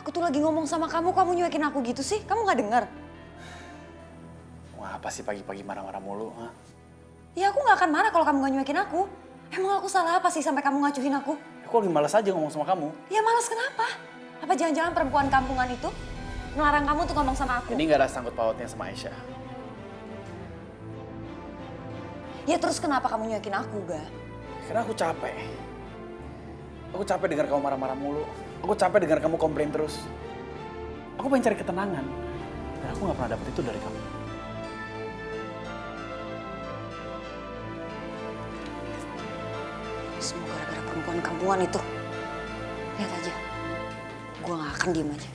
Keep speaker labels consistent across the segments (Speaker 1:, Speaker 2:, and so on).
Speaker 1: Aku tuh lagi ngomong sama kamu nyuekin aku gitu sih? Kamu nggak dengar?
Speaker 2: Wah, apa sih pagi-pagi marah-marah mulu? Hah?
Speaker 1: Ya aku nggak akan marah kalau kamu nggak nyuekin aku. Emang aku salah apa sih sampai kamu ngacuhin aku?
Speaker 2: Aku lagi malas aja ngomong sama kamu.
Speaker 1: Ya malas kenapa? Apa jangan-jangan perempuan kampungan itu melarang kamu untuk ngomong sama aku?
Speaker 2: Ini gak ada sangkut pautnya sama Aisyah.
Speaker 1: Ya terus kenapa kamu nyuekin aku, Ga?
Speaker 2: Karena aku capek. Aku capek dengar kamu marah-marah mulu. Aku capek dengar kamu komplain terus. Aku pengen cari ketenangan. Dan aku gak pernah dapet itu dari kamu.
Speaker 1: Semua gara-gara perempuan kampungan itu. Lihat aja. Gue gak akan diem aja.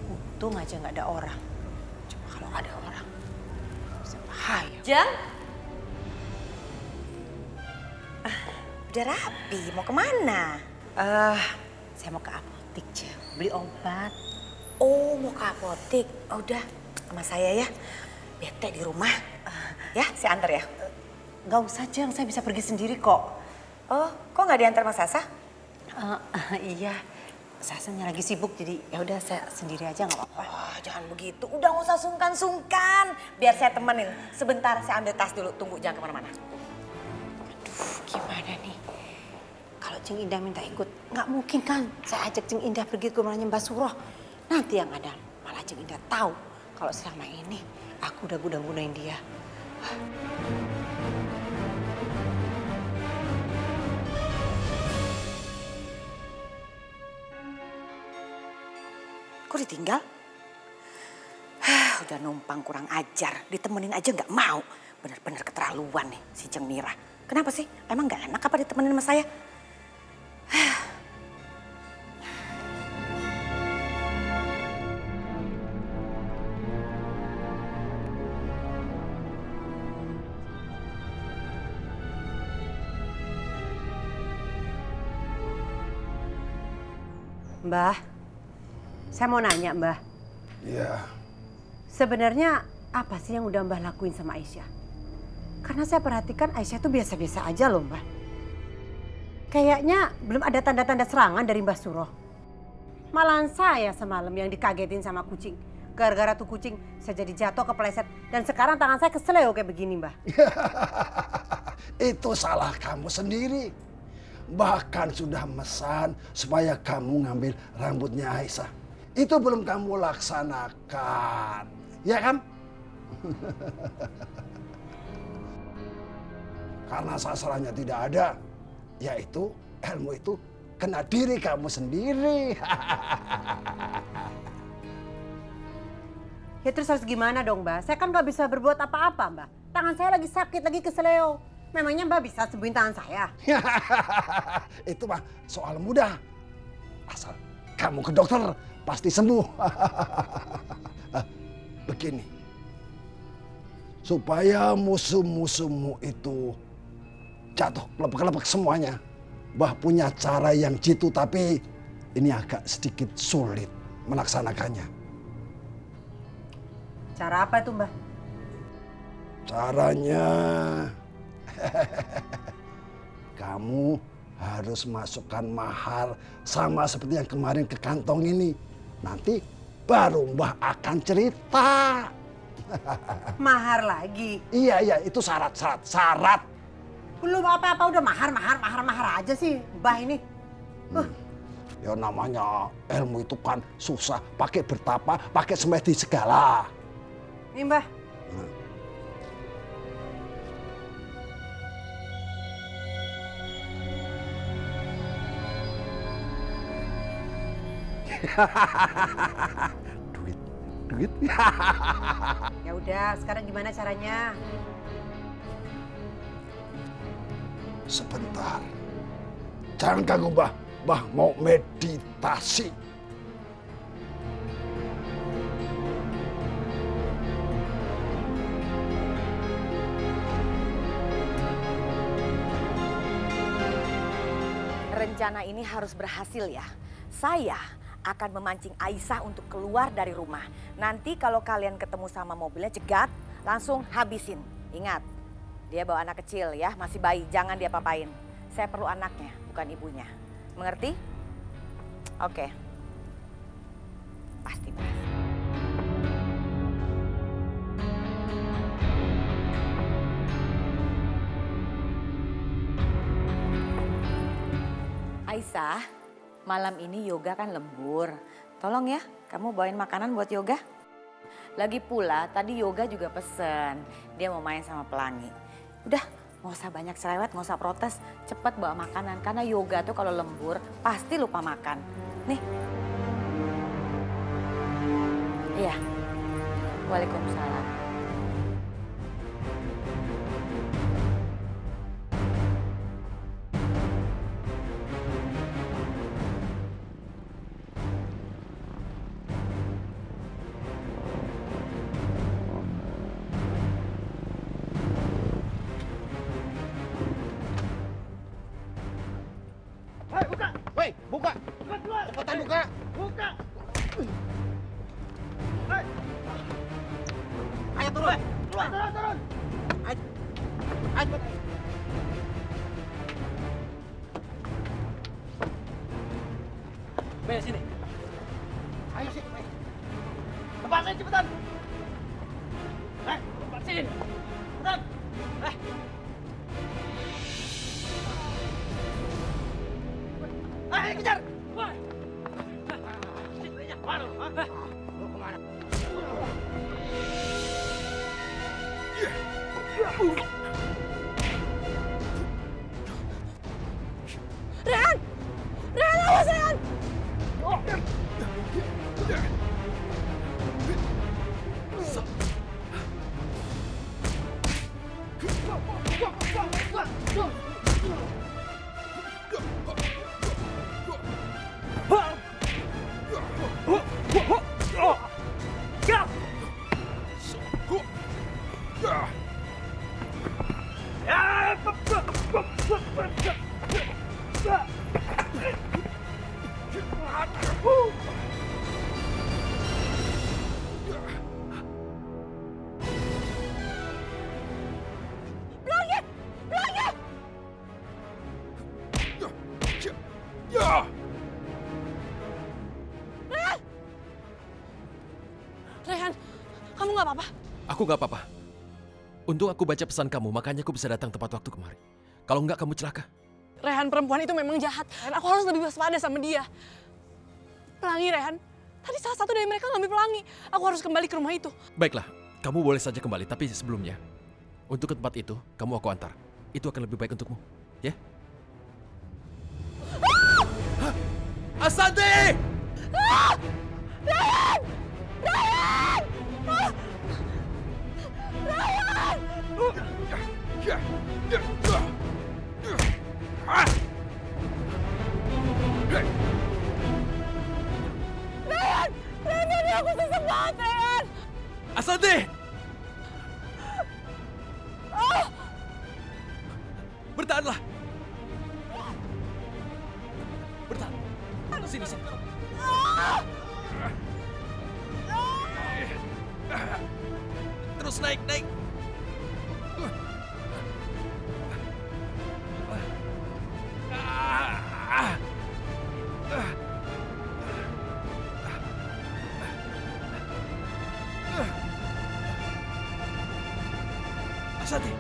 Speaker 1: Untung aja gak ada orang. Coba kalau ada orang. Bisa bahaya.
Speaker 3: Jang? Udah rapi, mau kemana?
Speaker 1: Saya mau ke apotik, Jang. Beli obat.
Speaker 3: Oh, mau ke apotik. Oh, udah, sama saya ya. Bete di rumah. Ya, saya antar ya.
Speaker 1: Gak usah, Jang. Saya bisa pergi sendiri kok.
Speaker 3: Oh, kok nggak diantar Mas Sasa?
Speaker 1: Iya. Sasanya lagi sibuk, jadi ya udah saya sendiri aja nggak apa-apa.
Speaker 3: Oh, jangan begitu. Udah nggak usah sungkan-sungkan. Biar saya temenin. Sebentar, saya ambil tas dulu. Tunggu, jangan kemana-mana.
Speaker 1: Aduh, gimana nih? Kalau Cing Indah minta ikut, nggak mungkin kan saya ajak Cing Indah pergi ke rumahnya Mbak Suroh. Nanti yang ada malah Cing Indah tahu kalau selama ini aku udah guna-gunain dia.
Speaker 3: Kok ditinggal? Udah numpang kurang ajar. Ditemenin aja nggak mau. Bener-bener keterlaluan nih si Jeng Mira. Kenapa sih? Emang nggak enak apa ditemenin sama saya?
Speaker 4: Mbah, saya mau nanya Mbah.
Speaker 5: Iya,
Speaker 4: Sebenarnya apa sih yang udah Mbah lakuin sama Aisyah? Karena saya perhatikan Aisyah tuh biasa-biasa aja loh Mbah. Kayaknya belum ada tanda-tanda serangan dari Mbah Suroh. Malahan saya semalam yang dikagetin sama kucing. Gara-gara tuh kucing saya jadi jatuh kepleset. Dan sekarang tangan saya keseleo kayak begini Mbah.
Speaker 5: itu salah kamu sendiri. Bahkan sudah mesan supaya kamu ngambil rambutnya Aisyah. Itu belum kamu laksanakan. Ya kan? Karena sasarannya tidak ada, yaitu ilmu itu kena diri kamu sendiri.
Speaker 4: Ya terus harus gimana dong Mbah? Saya kan gak bisa berbuat apa-apa Mbah. Tangan saya lagi sakit, lagi keseleo. Memangnya Mbah bisa sembuhin tangan saya?
Speaker 5: Itu mah soal mudah. Asal kamu ke dokter pasti sembuh. Begini, supaya musuh-musuhmu itu jatuh lepek-lepek semuanya. Mbah punya cara yang jitu tapi ini agak sedikit sulit melaksanakannya.
Speaker 4: Cara apa itu Mbah?
Speaker 5: Caranya, kamu harus masukkan mahar sama seperti yang kemarin ke kantong ini. Nanti baru Mbah akan cerita.
Speaker 4: Mahar lagi?
Speaker 5: Iya, itu syarat.
Speaker 4: Belum apa-apa udah mahar aja sih Mbah ini.
Speaker 5: Ya namanya ilmu itu kan susah. Pakai bertapa, pakai semedi segala.
Speaker 4: Nih Mbah.
Speaker 5: Duit.
Speaker 4: Ya udah, sekarang gimana caranya?
Speaker 5: Sebentar. Jangan ganggu Mbah. Mbah mau meditasi.
Speaker 3: Rencana ini harus berhasil ya. Saya akan memancing Aisyah untuk keluar dari rumah. Nanti kalau kalian ketemu sama mobilnya cegat, langsung habisin. Ingat, dia bawa anak kecil ya, masih bayi, jangan dia papain. Saya perlu anaknya, bukan ibunya. Mengerti? Oke. Pasti berhasil. Aisyah, malam ini Yoga kan lembur. Tolong ya, kamu bawain makanan buat Yoga. Lagi pula tadi Yoga juga pesen, dia mau main sama Pelangi. Udah, nggak usah banyak cerewet, nggak usah protes. Cepet bawa makanan, karena Yoga tuh kalau lembur pasti lupa makan. Nih. Iya. Waalaikumsalam.
Speaker 6: Woi, buka! Cepetan buka! Buka! Ayo turun! Turun! Ayo!
Speaker 2: Beres sini.
Speaker 6: Ayo sih! Lepasin cepetan! Lepasin! Cepetan! Ayo kejar! Lu kemana?
Speaker 3: Rehan! Rehan, awas Rehan!
Speaker 7: Rehan, kamu nggak apa-apa?
Speaker 8: Aku gak apa-apa. Untung aku baca pesan kamu, makanya aku bisa datang tepat waktu kemari. Kalau enggak kamu celaka.
Speaker 7: Rehan, perempuan itu memang jahat. Rehan, aku harus lebih waspada sama dia. Pelangi, Rehan. Tadi salah satu dari mereka ngambil pelangi. Aku harus kembali ke rumah itu.
Speaker 8: Baiklah, kamu boleh saja kembali, tapi sebelumnya, untuk ke tempat itu, kamu aku antar. Itu akan lebih baik untukmu, ya? Hah? Asante!
Speaker 3: Rehan! Rehan! Rehan! Rehan! Rehan, aku susah banget, Rehan!
Speaker 8: Asante! Bertahanlah! Bertahan! Sini, sini. Terus naik, naik. Asante.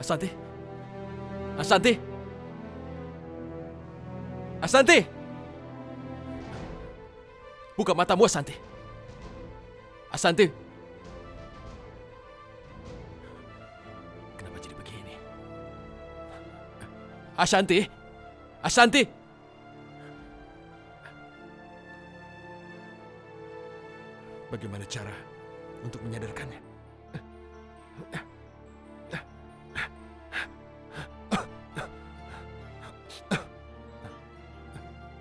Speaker 8: Asante. Asante. Asante. Buka matamu, Asante. Asante. Kenapa jadi begini? Asante. Asante. Bagaimana cara untuk menyadarkannya?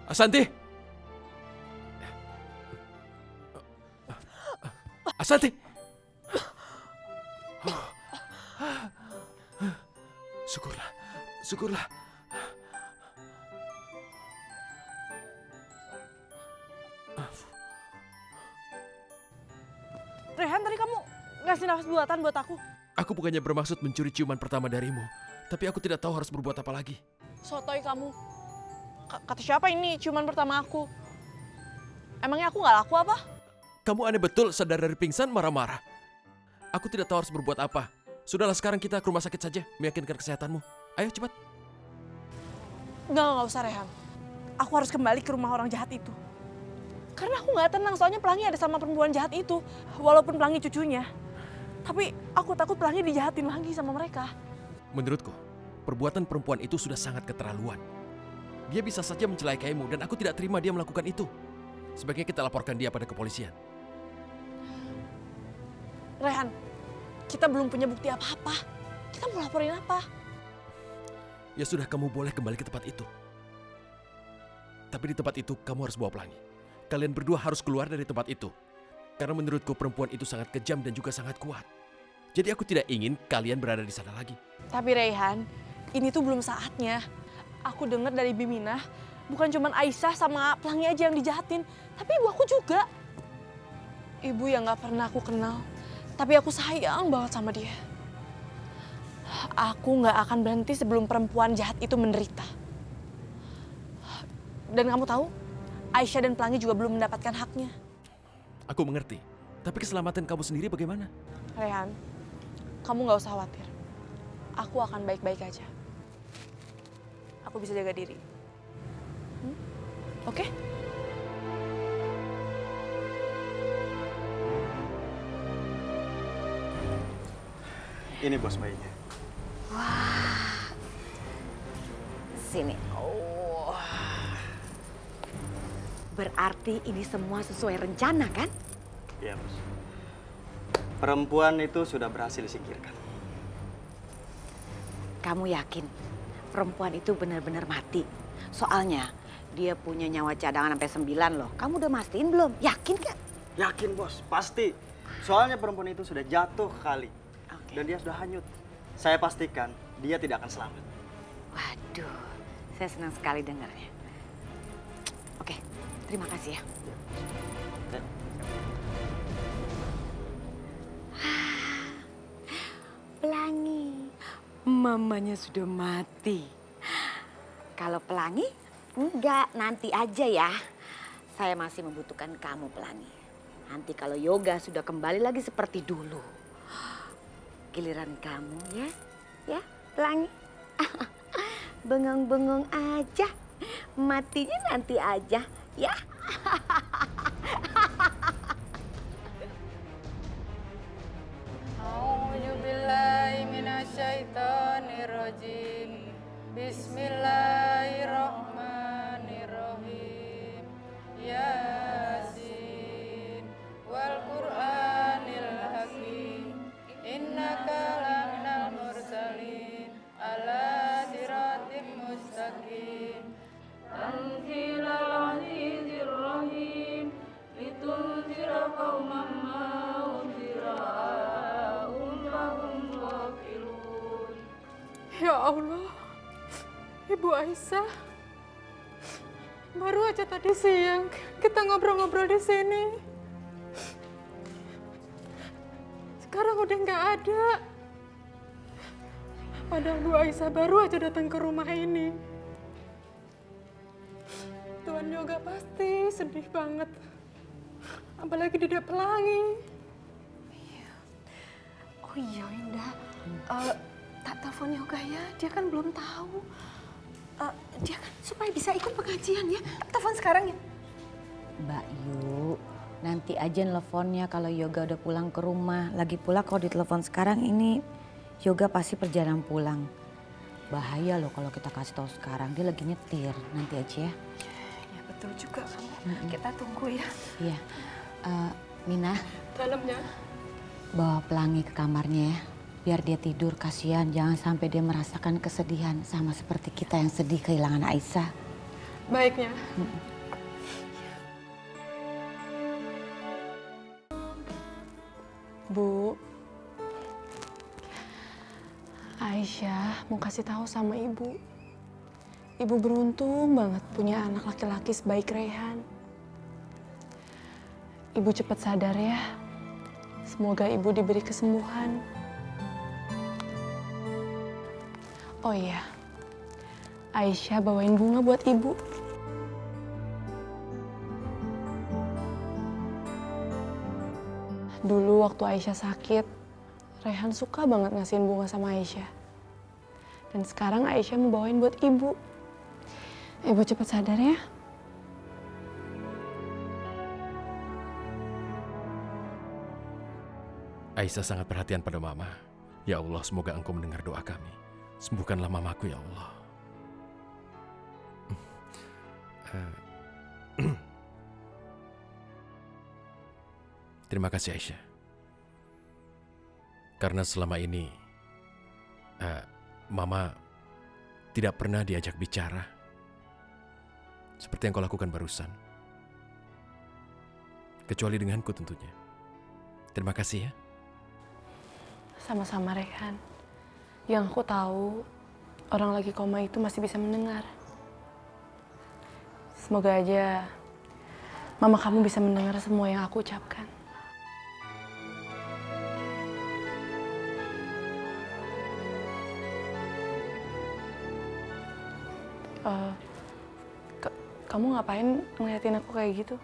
Speaker 8: Asante! Asante! Syukurlah, syukurlah.
Speaker 7: ngasih nafas buatan buat aku.
Speaker 8: Aku bukannya bermaksud mencuri ciuman pertama darimu, tapi aku tidak tahu harus berbuat apa lagi.
Speaker 7: Sotoy kamu. Kata siapa ini ciuman pertama aku? Emangnya aku nggak laku apa?
Speaker 8: Kamu aneh betul, sadar dari pingsan marah-marah. Aku tidak tahu harus berbuat apa. Sudahlah, sekarang kita ke rumah sakit saja, meyakinkan kesehatanmu. Ayo cepat.
Speaker 7: Nggak usah Rehan. Aku harus kembali ke rumah orang jahat itu. Karena aku nggak tenang, soalnya Pelangi ada sama perempuan jahat itu. Walaupun Pelangi cucunya. Tapi aku takut Pelangi dijahatin lagi sama mereka.
Speaker 8: Menurutku, perbuatan perempuan itu sudah sangat keterlaluan. Dia bisa saja mencelakaimu dan aku tidak terima dia melakukan itu. Sebaiknya kita laporkan dia pada kepolisian.
Speaker 7: Rehan, kita belum punya bukti apa-apa. Kita mau laporin apa?
Speaker 8: Ya sudah, kamu boleh kembali ke tempat itu. Tapi di tempat itu kamu harus bawa Pelangi. Kalian berdua harus keluar dari tempat itu. Karena menurutku perempuan itu sangat kejam dan juga sangat kuat. Jadi aku tidak ingin kalian berada di sana lagi.
Speaker 7: Tapi Rehan, ini tuh belum saatnya. Aku dengar dari Biminah, bukan cuma Aisyah sama Pelangi aja yang dijahatin, tapi ibu aku juga. Ibu yang gak pernah aku kenal, tapi aku sayang banget sama dia. Aku gak akan berhenti sebelum perempuan jahat itu menderita. Dan kamu tahu, Aisyah dan Pelangi juga belum mendapatkan haknya.
Speaker 8: Aku mengerti, tapi keselamatan kamu sendiri bagaimana?
Speaker 7: Rehan, kamu gak usah khawatir. Aku akan baik-baik aja. Aku bisa jaga diri. Oke?
Speaker 2: Ini bos bayinya.
Speaker 3: Sini. Oh. Berarti ini semua sesuai rencana kan?
Speaker 9: Iya, bos. Perempuan itu sudah berhasil disingkirkan.
Speaker 3: Kamu yakin perempuan itu benar-benar mati? Soalnya dia punya nyawa cadangan sampai 9 loh. Kamu udah mastiin belum? Yakin gak?
Speaker 9: Yakin, bos. Pasti. Soalnya perempuan itu sudah jatuh kali.
Speaker 3: Oke.
Speaker 9: Dan dia sudah hanyut. Saya pastikan dia tidak akan selamat.
Speaker 3: Waduh, saya senang sekali dengarnya. Oke, terima kasih ya.
Speaker 9: Ya.
Speaker 3: Pelangi, mamanya sudah mati. Kalau Pelangi, enggak, nanti aja ya. Saya masih membutuhkan kamu, Pelangi. Nanti kalau Yoga sudah kembali lagi seperti dulu, giliran kamu ya, ya Pelangi. Bengong-bengong aja, matinya nanti aja ya.
Speaker 10: A'udzubillahiminasyaitonirrajim. Bismillahirrahmanirrahim. Yasin wal Qur'anil hakim. Innaka laminal mursalin ala siratim mustaqim. Tanzilal azizir rahim. Litunzira qauman ma unzira fahum ghafilun. Ya Allah, Ibu Aisyah, baru aja tadi siang kita ngobrol-ngobrol di sini. Sekarang udah nggak ada. Padahal Bu Aisyah baru aja datang ke rumah ini. Tuan Yoga pasti sedih banget. Apalagi dia Pelangi. Oh iya Indah, tak telepon Yoga ya, dia kan belum tahu. Dia kan supaya bisa ikut pengajian ya, telepon sekarang ya.
Speaker 3: Mbak Yu, nanti aja nelfonnya kalau Yoga udah pulang ke rumah. Lagi pula kalau ditelepon sekarang ini, Yoga pasti perjalanan pulang. Bahaya loh kalau kita kasih tahu sekarang, dia lagi nyetir. Nanti aja ya.
Speaker 10: Ya betul juga kamu, kita tunggu ya.
Speaker 3: Iya, Mina,
Speaker 10: Dalamnya.
Speaker 3: bawa Pelangi ke kamarnya ya. Biar dia tidur, kasihan. Jangan sampai dia merasakan kesedihan sama seperti kita yang sedih kehilangan Aisyah.
Speaker 10: Baiknya. Bu, Aisyah mau kasih tahu sama ibu. Ibu beruntung banget punya anak laki-laki sebaik Rehan. Ibu cepat sadar ya.
Speaker 7: Semoga ibu diberi kesembuhan. Oh iya, Aisyah bawain bunga buat ibu. Dulu waktu Aisyah sakit, Rehan suka banget ngasihin bunga sama Aisyah. Dan sekarang Aisyah mau bawain buat ibu. Ibu cepat sadar ya.
Speaker 8: Aisyah sangat perhatian pada Mama. Ya Allah, semoga Engkau mendengar doa kami. Sembuhkanlah mamaku ya Allah. Terima kasih Aisyah. Karena selama ini Mama tidak pernah diajak bicara seperti yang kau lakukan barusan. Kecuali denganku tentunya. Terima kasih ya.
Speaker 7: Sama-sama Rehan. Yang aku tahu, orang lagi koma itu masih bisa mendengar. Semoga aja mama kamu bisa mendengar semua yang aku ucapkan. Kamu ngapain ngeliatin aku kayak gitu?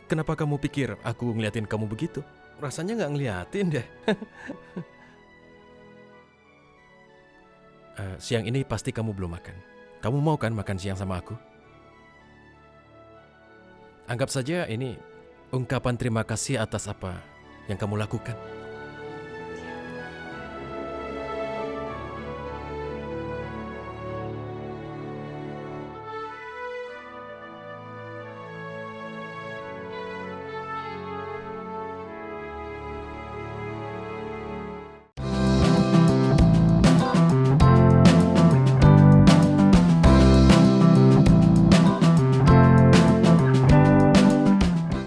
Speaker 8: Kenapa kamu pikir aku ngeliatin kamu begitu? Rasanya nggak ngeliatin deh. Siang ini pasti kamu belum makan. Kamu mau kan makan siang sama aku? Anggap saja ini ungkapan terima kasih atas apa yang kamu lakukan.